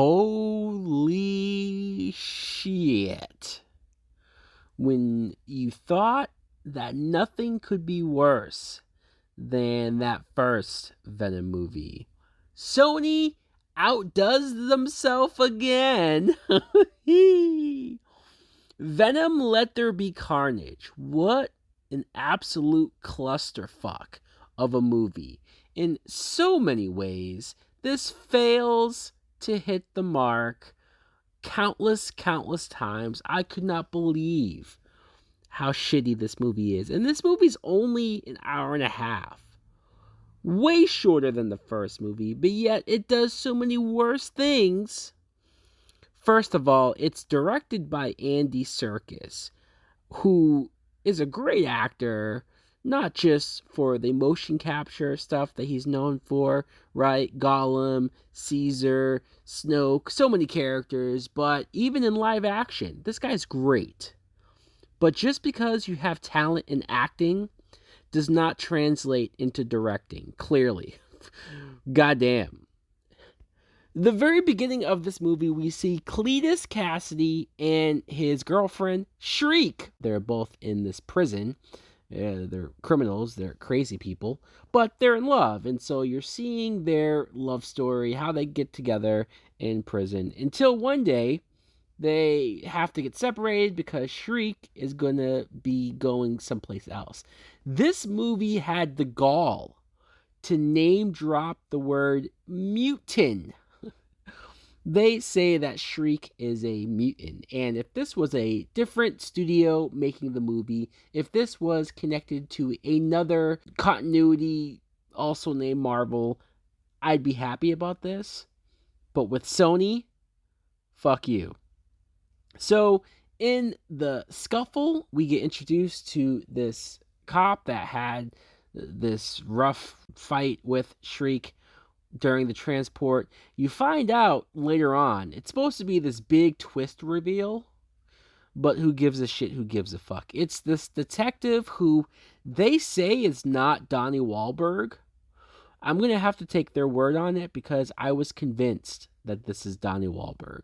Holy shit. When you thought that nothing could be worse than that first Venom movie, Sony outdoes themselves again. Venom Let There Be Carnage. What an absolute clusterfuck of a movie. In so many ways, this fails to hit the mark countless times. I could not believe how shitty this movie is. And this movie's only an hour and a half. Way shorter than the first movie, but yet it does so many worse things. First of all, it's directed by Andy Serkis, who is a great actor, not just for the motion capture stuff that he's known for, right? Gollum, Caesar, Snoke, so many characters, but even in live action, this guy's great. But just because you have talent in acting does not translate into directing, clearly. Goddamn. The very beginning of this movie, we see Cletus Cassidy and his girlfriend, Shriek. They're both in this prison. They're criminals, they're crazy people, but they're in love. And so you're seeing their love story, how they get together in prison, until one day they have to get separated because Shriek is going to be going someplace else. This movie had the gall to name drop the word mutant. They say that Shriek is a mutant, and if this was a different studio making the movie, if this was connected to another continuity also named Marvel, I'd be happy about this. But with Sony, fuck you. So in the scuffle, we get introduced to this cop that had this rough fight with Shriek during the transport. You find out later on, it's supposed to be this big twist reveal, but who gives a shit, who gives a fuck? It's this detective who they say is not Donnie Wahlberg. I'm going to have to take their word on it because I was convinced that this is Donnie Wahlberg.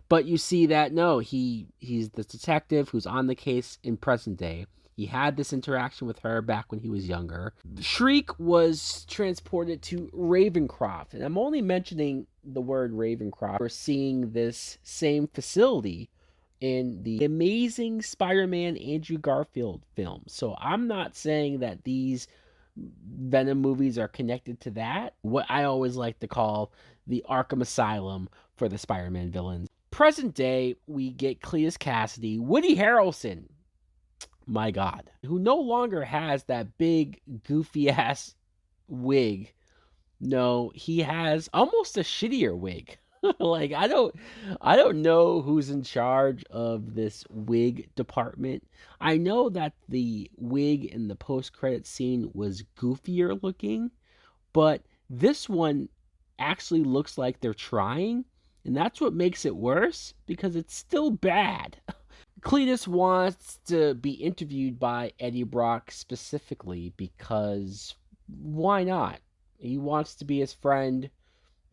But you see that, no, he's the detective who's on the case in present day. He had this interaction with her back when he was younger. Shriek was transported to Ravencroft. And I'm only mentioning the word Ravencroft for seeing this same facility in the Amazing Spider-Man Andrew Garfield film. So I'm not saying that these Venom movies are connected to that. What I always like to call the Arkham Asylum for the Spider-Man villains. Present day, we get Cletus Cassidy, Woody Harrelson. My God, who no longer has that big goofy ass wig. No, he has almost a shittier wig. Like I don't know who's in charge of this wig department. I know that the wig in the post-credit scene was goofier looking, but this one actually looks like they're trying, and that's what makes it worse because it's still bad. Cletus wants to be interviewed by Eddie Brock specifically because why not? He wants to be his friend,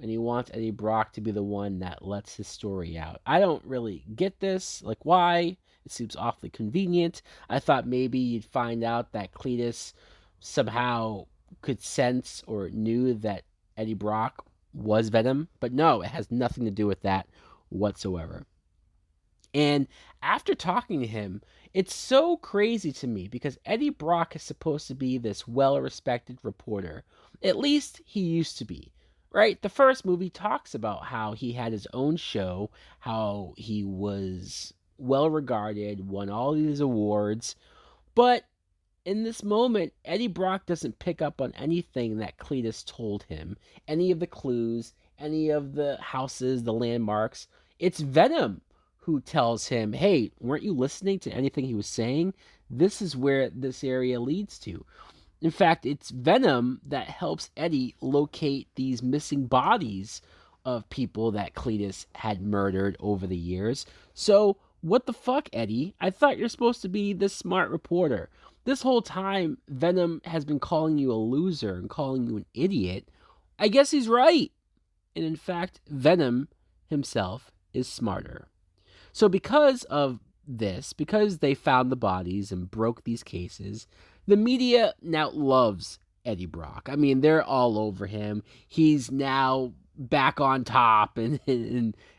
and he wants Eddie Brock to be the one that lets his story out. I don't really get this. Like, why? It seems awfully convenient. I thought maybe you'd find out that Cletus somehow could sense or knew that Eddie Brock was Venom, but no, it has nothing to do with that whatsoever. And after talking to him, it's so crazy to me because Eddie Brock is supposed to be this well-respected reporter. At least he used to be, right? The first movie talks about how he had his own show, how he was well-regarded, won all these awards. But in this moment, Eddie Brock doesn't pick up on anything that Cletus told him, any of the clues, any of the houses, the landmarks. It's Venom who tells him, hey, weren't you listening to anything he was saying? This is where this area leads to. In fact, it's Venom that helps Eddie locate these missing bodies of people that Cletus had murdered over the years. So, what the fuck, Eddie? I thought you're supposed to be this smart reporter. This whole time, Venom has been calling you a loser and calling you an idiot. I guess he's right. And in fact, Venom himself is smarter. So because of this, because they found the bodies and broke these cases, the media now loves Eddie Brock. I mean, they're all over him. He's now back on top and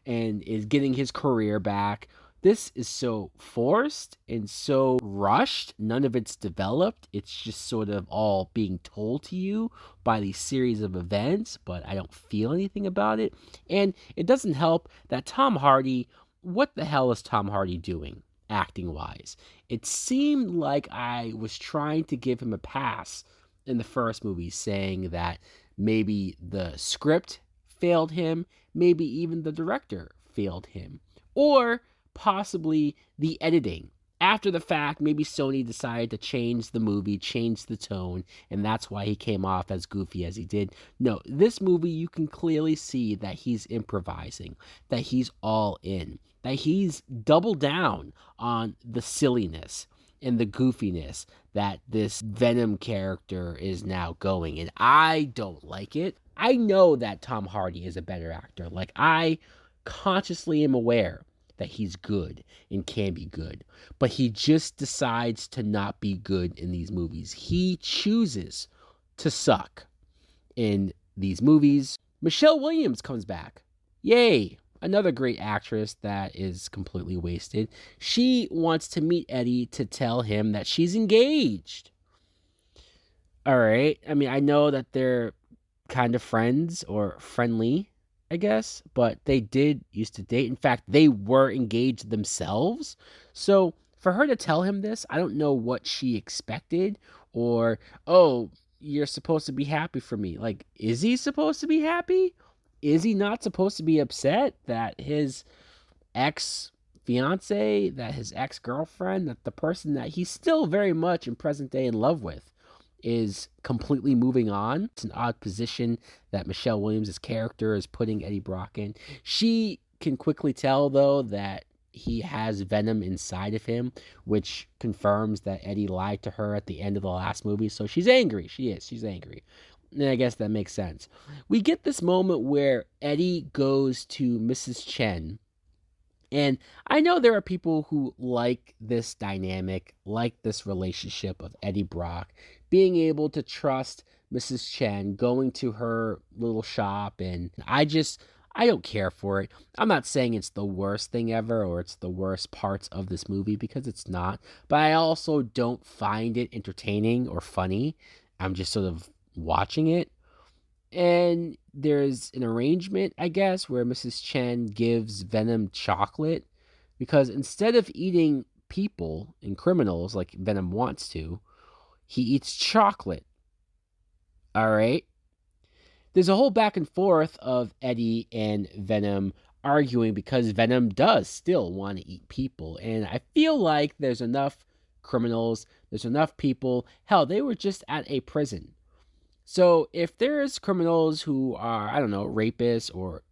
is getting his career back. This is so forced and so rushed. None of it's developed. It's just sort of all being told to you by these series of events, but I don't feel anything about it. And it doesn't help that Tom Hardy, what the hell is Tom Hardy doing acting wise? It seemed like I was trying to give him a pass in the first movie, saying that maybe the script failed him, maybe even the director failed him, or possibly the editing. After the fact, maybe Sony decided to change the movie, change the tone, and that's why he came off as goofy as he did. No, this movie, you can clearly see that he's improvising, that he's all in, that he's doubled down on the silliness and the goofiness that this Venom character is now going. And I don't like it. I know that Tom Hardy is a better actor. Like, I consciously am aware that he's good and can be good, but he just decides to not be good in these movies. He chooses to suck in these movies. Michelle Williams comes back. Yay! Another great actress that is completely wasted. She wants to meet Eddie to tell him that she's engaged. All right. I mean, I know that they're kind of friends or friendly, I guess, but they did used to date. In fact, they were engaged themselves. So for her to tell him this, I don't know what she expected, or, oh, you're supposed to be happy for me. Like, is he supposed to be happy? Is he not supposed to be upset that his ex-fiance, that his ex-girlfriend, that the person that he's still very much in present day in love with is completely moving on? It's an odd position that Michelle Williams' character is putting Eddie Brock in. She can quickly tell, though, that he has Venom inside of him, which confirms that Eddie lied to her at the end of the last movie. So she's angry. She's angry. And I guess that makes sense. We get this moment where Eddie goes to Mrs. Chen. And I know there are people who like this dynamic, like this relationship of Eddie Brock, being able to trust Mrs. Chen, going to her little shop, and I don't care for it. I'm not saying it's the worst thing ever or it's the worst parts of this movie, because it's not, but I also don't find it entertaining or funny. I'm just sort of watching it. And there's an arrangement, I guess, where Mrs. Chen gives Venom chocolate, because instead of eating people and criminals like Venom wants to, he eats chocolate. All right? There's a whole back and forth of Eddie and Venom arguing, because Venom does still want to eat people. And I feel like there's enough criminals, there's enough people. Hell, they were just at a prison. So if there's criminals who are, I don't know, rapists or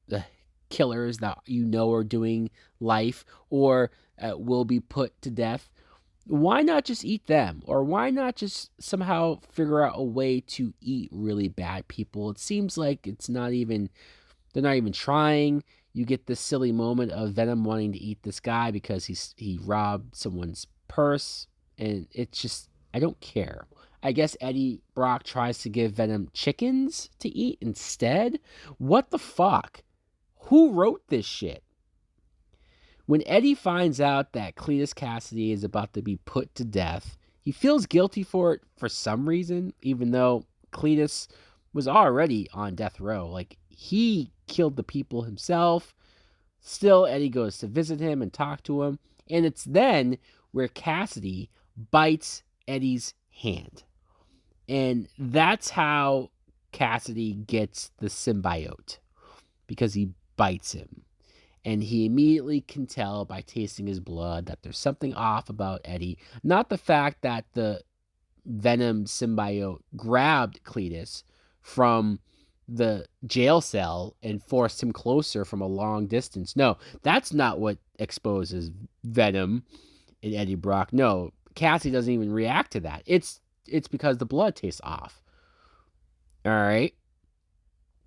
killers that you know are doing life or will be put to death, why not just eat them? Or why not just somehow figure out a way to eat really bad people? It seems like they're not even trying. You get this silly moment of Venom wanting to eat this guy because he robbed someone's purse, and it's just, I don't care. I guess Eddie Brock tries to give Venom chickens to eat instead. What the fuck? Who wrote this shit? When Eddie finds out that Cletus Cassidy is about to be put to death, he feels guilty for it for some reason, even though Cletus was already on death row. Like, he killed the people himself. Still, Eddie goes to visit him and talk to him. And it's then where Cassidy bites Eddie's hand. And that's how Cassidy gets the symbiote, because he bites him. And he immediately can tell by tasting his blood that there's something off about Eddie. Not the fact that the Venom symbiote grabbed Cletus from the jail cell and forced him closer from a long distance. No, that's not what exposes Venom in Eddie Brock. No, Cassidy doesn't even react to that. It's because the blood tastes off. All right.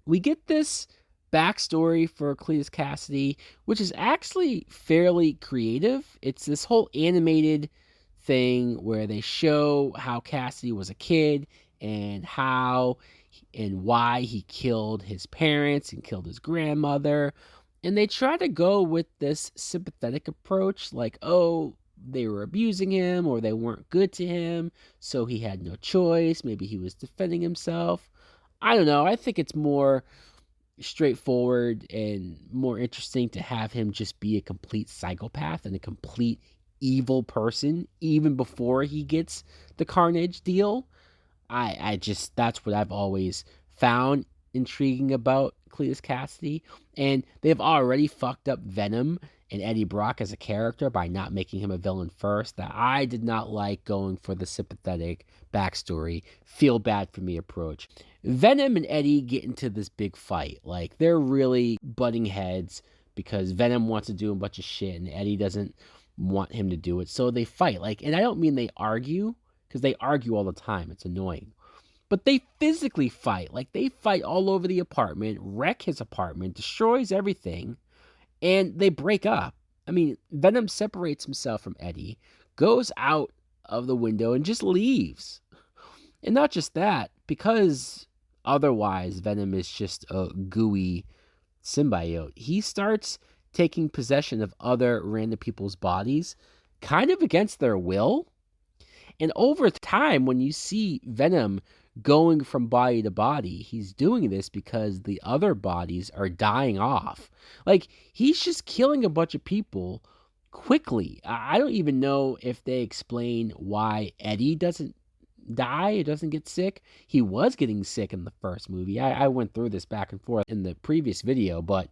We get this backstory for Cletus Cassidy, which is actually fairly creative. It's this whole animated thing where they show how Cassidy was a kid and how and why he killed his parents and killed his grandmother. And they try to go with this sympathetic approach, like, oh, they were abusing him or they weren't good to him, so he had no choice. Maybe he was defending himself. I don't know. I think it's more straightforward and more interesting to have him just be a complete psychopath and a complete evil person even before he gets the Carnage deal. I just, that's what I've always found intriguing about Cletus Cassidy. And they've already fucked up Venom and Eddie Brock as a character by not making him a villain first. That I did not like going for the sympathetic backstory, feel bad for me approach. Venom and Eddie get into this big fight. Like, they're really butting heads because Venom wants to do a bunch of shit and Eddie doesn't want him to do it. So they fight. Like, and I don't mean they argue, because they argue all the time. It's annoying. But they physically fight. Like, they fight all over the apartment, wreck his apartment, destroys everything, and they break up. I mean, Venom separates himself from Eddie, goes out of the window, and just leaves. And not just that, because otherwise Venom is just a gooey symbiote, he starts taking possession of other random people's bodies, kind of against their will. And over time, when you see Venom going from body to body, he's doing this because the other bodies are dying off. Like, he's just killing a bunch of people quickly. I don't even know if they explain why Eddie doesn't die, or doesn't get sick. He was getting sick in the first movie. I went through this back and forth in the previous video, but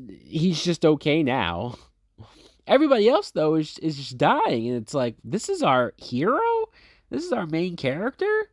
he's just okay now. Everybody else, though, is just dying, and it's like, this is our hero? This is our main character?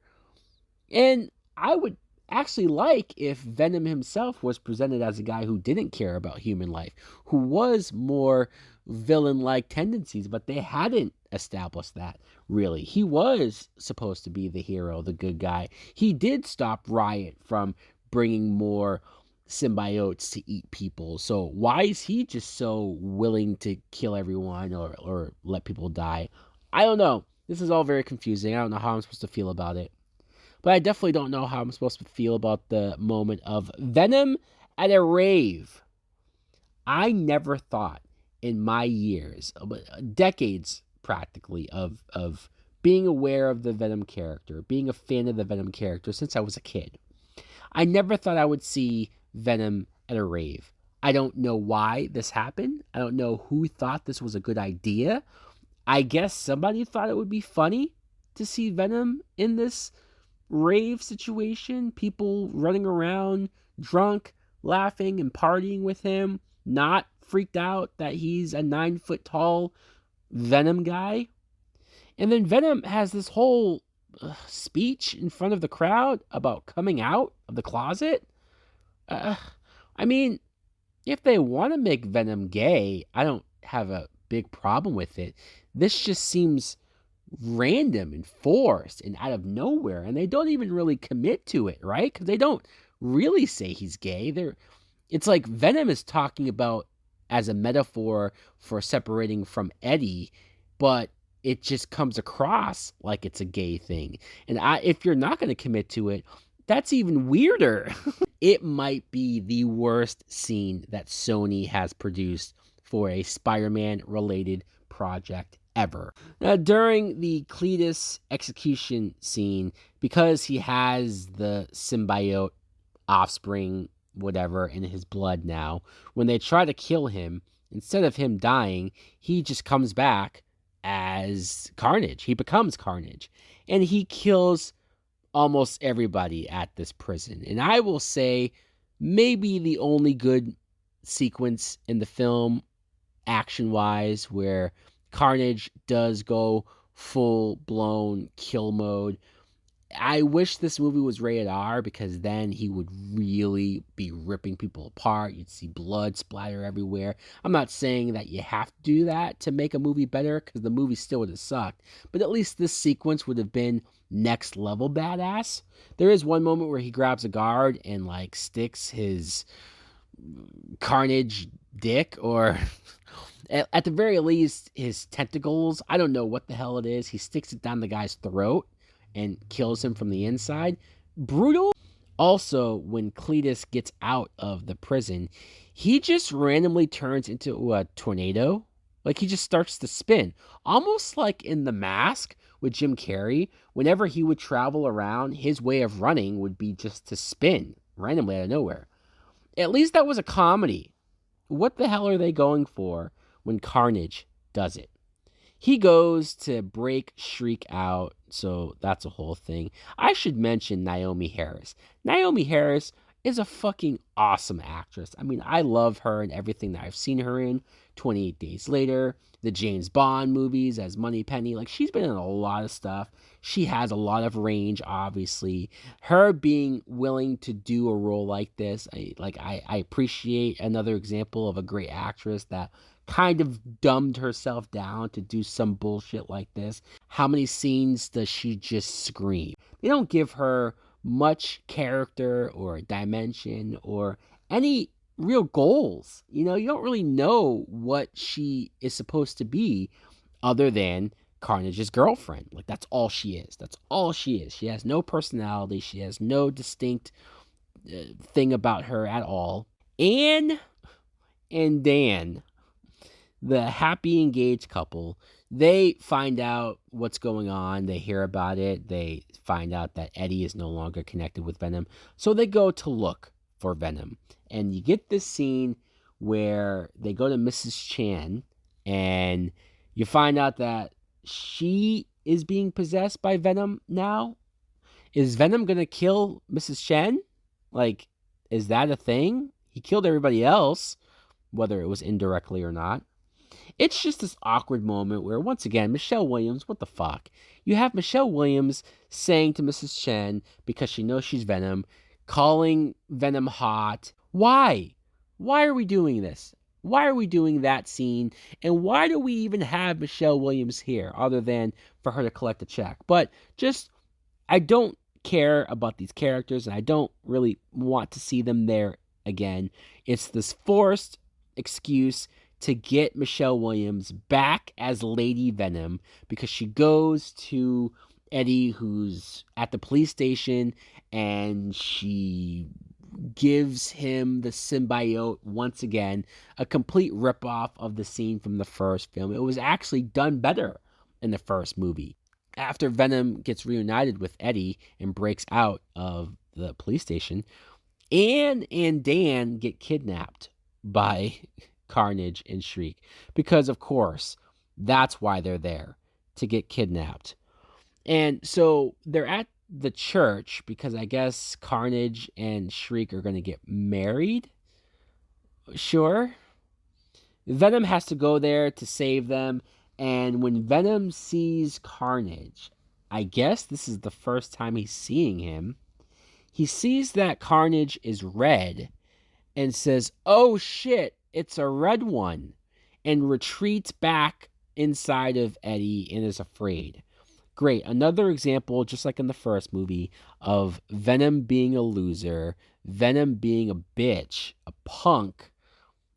And I would actually like if Venom himself was presented as a guy who didn't care about human life, who was more villain-like tendencies, but they hadn't established that, really. He was supposed to be the hero, the good guy. He did stop Riot from bringing more symbiotes to eat people. So why is he just so willing to kill everyone or let people die? I don't know. This is all very confusing. I don't know how I'm supposed to feel about it. But I definitely don't know how I'm supposed to feel about the moment of Venom at a rave. I never thought in my years, decades practically, of being aware of the Venom character, being a fan of the Venom character since I was a kid, I never thought I would see Venom at a rave. I don't know why this happened. I don't know who thought this was a good idea. I guess somebody thought it would be funny to see Venom in this rave situation. People running around drunk, laughing and partying with him, not freaked out that he's a 9-foot tall Venom guy. And then Venom has this whole speech in front of the crowd about coming out of the closet. I mean, if they want to make Venom gay, I don't have a big problem with it. This just seems random and forced and out of nowhere, and they don't even really commit to it, right? Because they don't really say he's gay. It's like Venom is talking about as a metaphor for separating from Eddie, but it just comes across like it's a gay thing. And if you're not going to commit to it, that's even weirder. It might be the worst scene that Sony has produced for a Spider-Man related project ever. Now, during the Cletus execution scene, because he has the symbiote offspring, whatever, in his blood now, when they try to kill him, instead of him dying, he just comes back as Carnage. He becomes Carnage. And he kills almost everybody at this prison. And I will say, maybe the only good sequence in the film, action-wise, where Carnage does go full-blown kill mode. I wish this movie was rated R, because then he would really be ripping people apart. You'd see blood splatter everywhere. I'm not saying that you have to do that to make a movie better, because the movie still would have sucked. But at least this sequence would have been next level badass. There is one moment where he grabs a guard and like sticks his Carnage dick, or at the very least, his tentacles. I don't know what the hell it is. He sticks it down the guy's throat and kills him from the inside. Brutal. Also, when Cletus gets out of the prison, he just randomly turns into a tornado. Like, he just starts to spin. Almost like in The Mask with Jim Carrey. Whenever he would travel around, his way of running would be just to spin randomly out of nowhere. At least that was a comedy. What the hell are they going for when Carnage does it? He goes to break Shriek out, so that's a whole thing. I should mention Naomi Harris. Naomi Harris is a fucking awesome actress. I mean, I love her and everything that I've seen her in. 28 Days Later, the James Bond movies as Moneypenny. Like, she's been in a lot of stuff. She has a lot of range, obviously. Her being willing to do a role like this, I appreciate another example of a great actress that kind of dumbed herself down to do some bullshit like this. How many scenes does she just scream? They don't give her much character or dimension or any real goals. You don't really know what she is supposed to be other than Carnage's girlfriend. Like, that's all she is. That's all she is. She has no personality. She has no distinct thing about her at all. Anne and Dan, the happy engaged couple, they find out what's going on. They hear about it. They find out that Eddie is no longer connected with Venom. So they go to look for Venom. And you get this scene where they go to Mrs. Chan and you find out that she is being possessed by Venom now. Is Venom going to kill Mrs. Chen? Like, is that a thing? He killed everybody else, whether it was indirectly or not. It's just this awkward moment where, once again, Michelle Williams, what the fuck? You have Michelle Williams saying to Mrs. Chen, because she knows she's Venom, calling Venom hot. Why? Why are we doing this? Why are we doing that scene? And why do we even have Michelle Williams here, other than for her to collect a check? But just, I don't care about these characters, and I don't really want to see them there again. It's this forced excuse to get Michelle Williams back as Lady Venom, because she goes to Eddie, who's at the police station, and she gives him the symbiote once again, a complete ripoff of the scene from the first film. It was actually done better in the first movie. After Venom gets reunited with Eddie and breaks out of the police station, Anne and Dan get kidnapped by Carnage and Shriek, because of course that's why they're there, to get kidnapped. And so they're at the church because I guess Carnage and Shriek are going to get married. Sure. Venom has to go there to save them, and when Venom sees Carnage, I guess this is the first time he's seeing him, he sees that Carnage is red and says, "Oh shit, it's a red one," and retreats back inside of Eddie and is afraid. Great. Another example, just like in the first movie, of Venom being a loser, Venom being a bitch, a punk,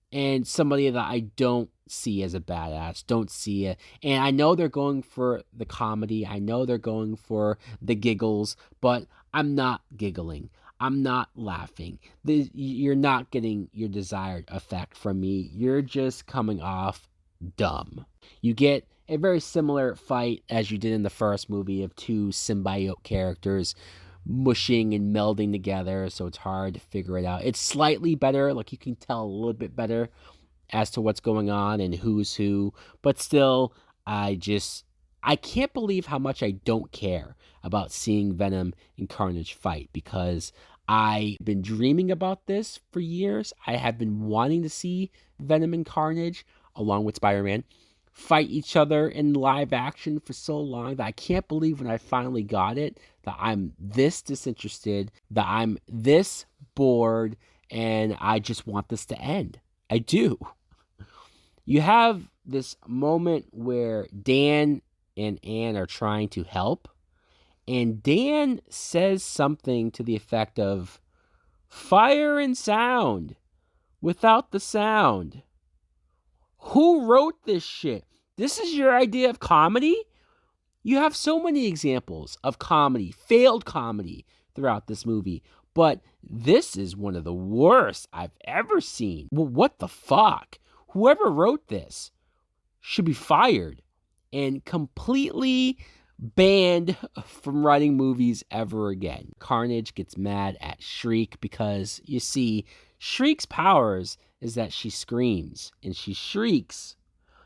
and somebody that I don't see as a badass, don't see it. And I know they're going for the comedy. I know they're going for the giggles, but I'm not giggling. I'm not laughing. You're not getting your desired effect from me. You're just coming off dumb. You get a very similar fight as you did in the first movie of two symbiote characters mushing and melding together, so it's hard to figure it out. It's slightly better, like you can tell a little bit better as to what's going on and who's who, but still, I can't believe how much I don't care about seeing Venom and Carnage fight, because I've been dreaming about this for years. I have been wanting to see Venom and Carnage, along with Spider-Man, fight each other in live action for so long that I can't believe when I finally got it that I'm this disinterested, that I'm this bored, and I just want this to end. I do. You have this moment where Dan and Anne are trying to help, and Dan says something to the effect of "fire and sound." without the sound. Who wrote this shit? This is your idea of comedy? You have so many examples of comedy, failed comedy, throughout this movie, but this is one of the worst I've ever seen. Well, what the fuck? Whoever wrote this should be fired and completely banned from writing movies ever again. Carnage gets mad at Shriek because, you see, Shriek's powers is that she screams and she shrieks.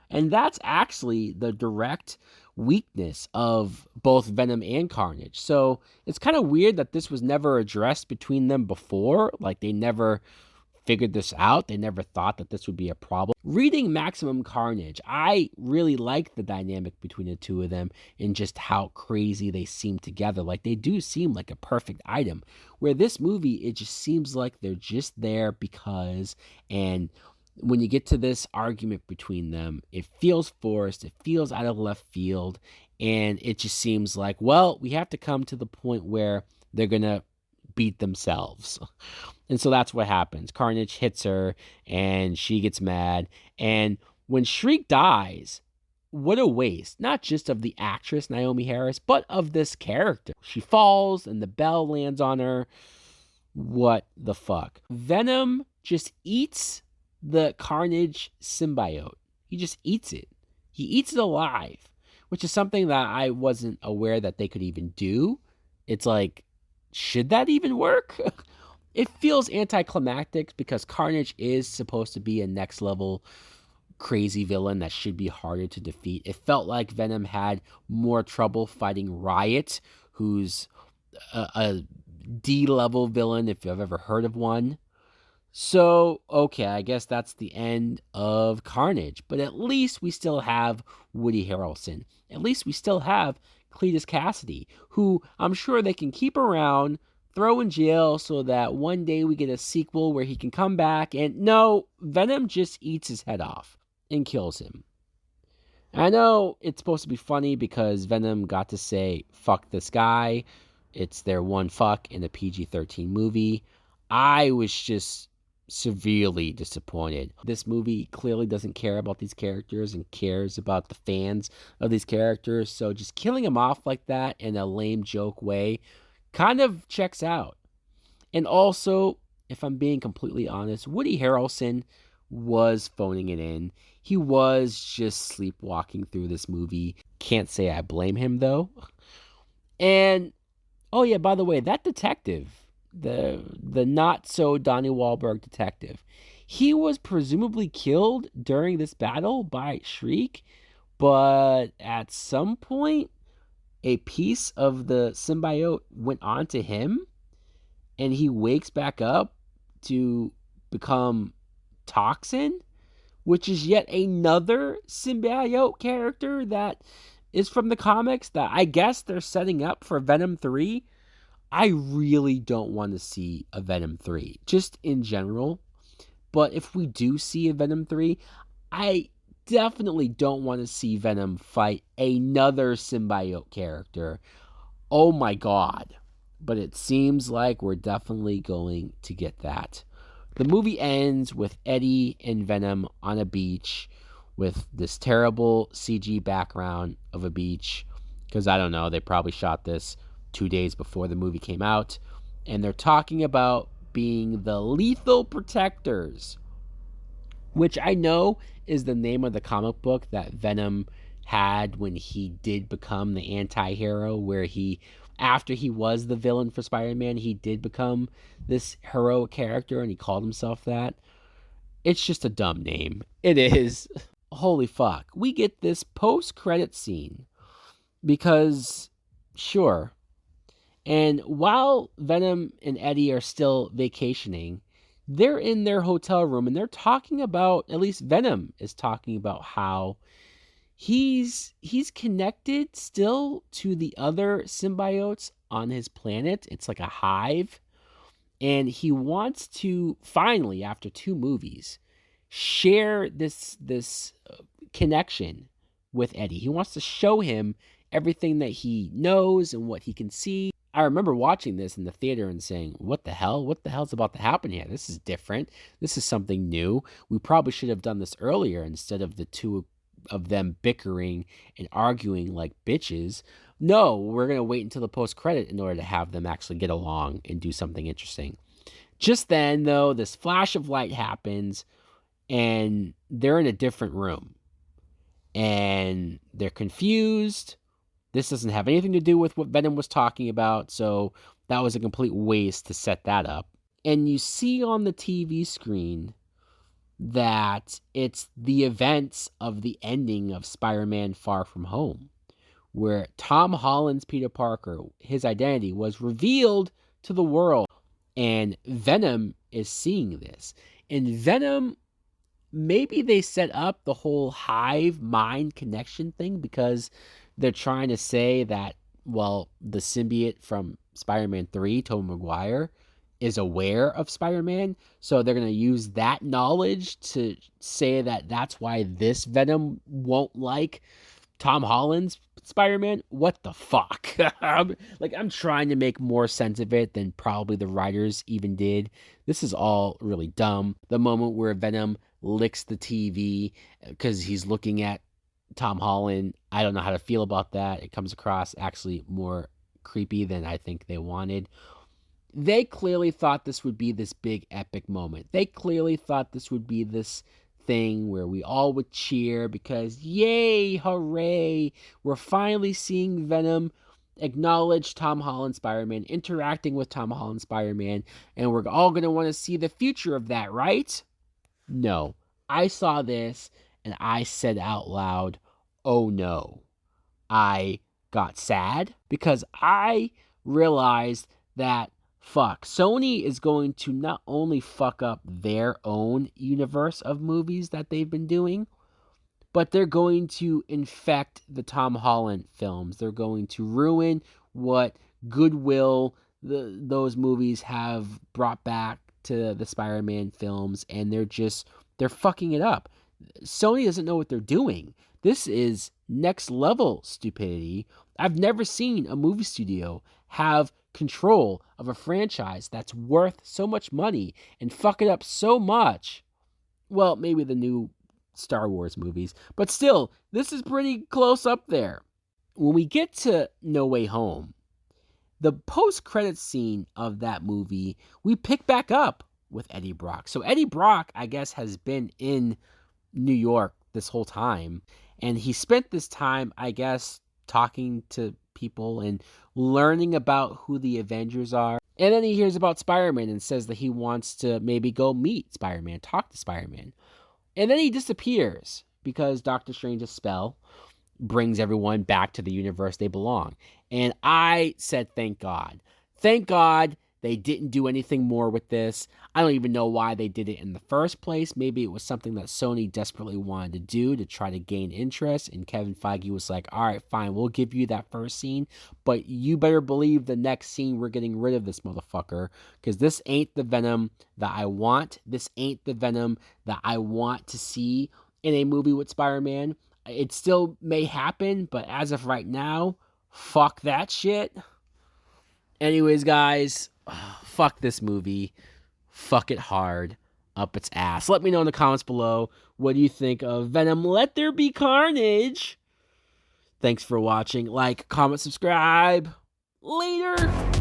And that's actually the direct weakness of both Venom and Carnage. So it's kind of weird that this was never addressed between them before. Like, they never figured this out. They never thought that this would be a problem. Reading Maximum Carnage, I really like the dynamic between the two of them and just how crazy they seem together. Like, they do seem like a perfect item. Where this movie, it just seems like they're just there because, and when you get to this argument between them, it feels forced, it feels out of left field, and it just seems like, well, we have to come to the point where they're gonna beat themselves. And so that's what happens. Carnage hits her, and she gets mad, and when Shriek dies, what a waste, not just of the actress Naomi Harris, but of this character. She falls, and the bell lands on her. What the fuck? Venom just eats the Carnage symbiote. He just eats it. He eats it alive, which is something that I wasn't aware that they could even do. It's like, should that even work? It feels anticlimactic because Carnage is supposed to be a next level crazy villain that should be harder to defeat. It felt like Venom had more trouble fighting Riot, who's a D-level villain if you've ever heard of one. So, okay, I guess that's the end of Carnage. But at least we still have Woody Harrelson. At least we still have Cletus Cassidy, who I'm sure they can keep around, throw in jail so that one day we get a sequel where he can come back. And no, Venom just eats his head off and kills him. I know it's supposed to be funny because Venom got to say, fuck this guy. It's their one fuck in a PG-13 movie. I was just severely disappointed. This movie clearly doesn't care about these characters and cares about the fans of these characters. So just killing them off like that in a lame joke way kind of checks out. And also, if I'm being completely honest, Woody Harrelson was phoning it in. He was just sleepwalking through this movie. Can't say I blame him though. And oh yeah, by the way, that detective, the not so Donnie Wahlberg detective, he was presumably killed during this battle by Shriek, but at some point a piece of the symbiote went onto him and he wakes back up to become Toxin, which is yet another symbiote character that is from the comics that I guess they're setting up for Venom 3. I really don't want to see a Venom 3, just in general. But if we do see a Venom 3, I definitely don't want to see Venom fight another symbiote character. Oh my god. But it seems like we're definitely going to get that. The movie ends with Eddie and Venom on a beach with this terrible CG background of a beach. Because I don't know, they probably shot this 2 days before the movie came out. And they're talking about being the Lethal Protectors, which I know is the name of the comic book that Venom had when he did become the anti-hero, where he, after he was the villain for Spider-Man, he did become this heroic character and he called himself that. It's just a dumb name. It is. Holy fuck. We get this post-credit scene because, sure. And while Venom and Eddie are still vacationing, they're in their hotel room and they're talking about, at least Venom is talking about how he's connected still to the other symbiotes on his planet. It's like a hive. And he wants to finally, after 2 movies, share this connection with Eddie. He wants to show him everything that he knows and what he can see. I remember watching this in the theater and saying, what the hell? What the hell's about to happen here? This is different. This is something new. We probably should have done this earlier instead of the two of them bickering and arguing like bitches. No, we're going to wait until the post-credit in order to have them actually get along and do something interesting. Just then, though, this flash of light happens, and they're in a different room. And they're confused. This doesn't have anything to do with what Venom was talking about, so that was a complete waste to set that up. And you see on the TV screen that it's the events of the ending of Spider-Man Far From Home, where Tom Holland's Peter Parker, his identity, was revealed to the world. And Venom is seeing this. And Venom, maybe they set up the whole hive mind connection thing because they're trying to say that, well, the symbiote from Spider-Man 3, Tobey Maguire, is aware of Spider-Man. So they're going to use that knowledge to say that that's why this Venom won't like Tom Holland's Spider-Man. What the fuck? I'm trying to make more sense of it than probably the writers even did. This is all really dumb. The moment where Venom licks the TV because he's looking at Tom Holland, I don't know how to feel about that. It comes across actually more creepy than I think they wanted. They clearly thought this would be this big epic moment. They clearly thought this would be this thing where we all would cheer because, yay, hooray, we're finally seeing Venom acknowledge Tom Holland Spider-Man, interacting with Tom Holland Spider-Man, and we're all going to want to see the future of that, right? No. I saw this and I said out loud, oh no. I got sad because I realized that Sony is going to not only fuck up their own universe of movies that they've been doing, but they're going to infect the Tom Holland films. They're going to ruin what goodwill those movies have brought back to the Spider-Man films, and they're fucking it up. Sony doesn't know what they're doing. This is next level stupidity. I've never seen a movie studio have control of a franchise that's worth so much money and fuck it up so much. Well, maybe the new Star Wars movies, but still, this is pretty close up there. When we get to No Way Home, the post-credits scene of that movie, we pick back up with Eddie Brock. So Eddie Brock, I guess, has been in New York this whole time, and he spent this time, I guess, talking to people and learning about who the Avengers are. And then he hears about Spider-Man and says that he wants to maybe go meet Spider-Man, talk to Spider-Man. And then he disappears because Doctor Strange's spell brings everyone back to the universe they belong. And I said, thank God. Thank God they didn't do anything more with this. I don't even know why they did it in the first place. Maybe it was something that Sony desperately wanted to do to try to gain interest. And Kevin Feige was like, all right, fine, we'll give you that first scene. But you better believe the next scene we're getting rid of this motherfucker. Because this ain't the Venom that I want. This ain't the Venom that I want to see in a movie with Spider-Man. It still may happen, but as of right now, fuck that shit. Anyways, guys, fuck this movie. Fuck it hard up its ass. Let me know in the comments below, what do you think of Venom Let There Be Carnage? Thanks for watching. Like, comment, subscribe. Later.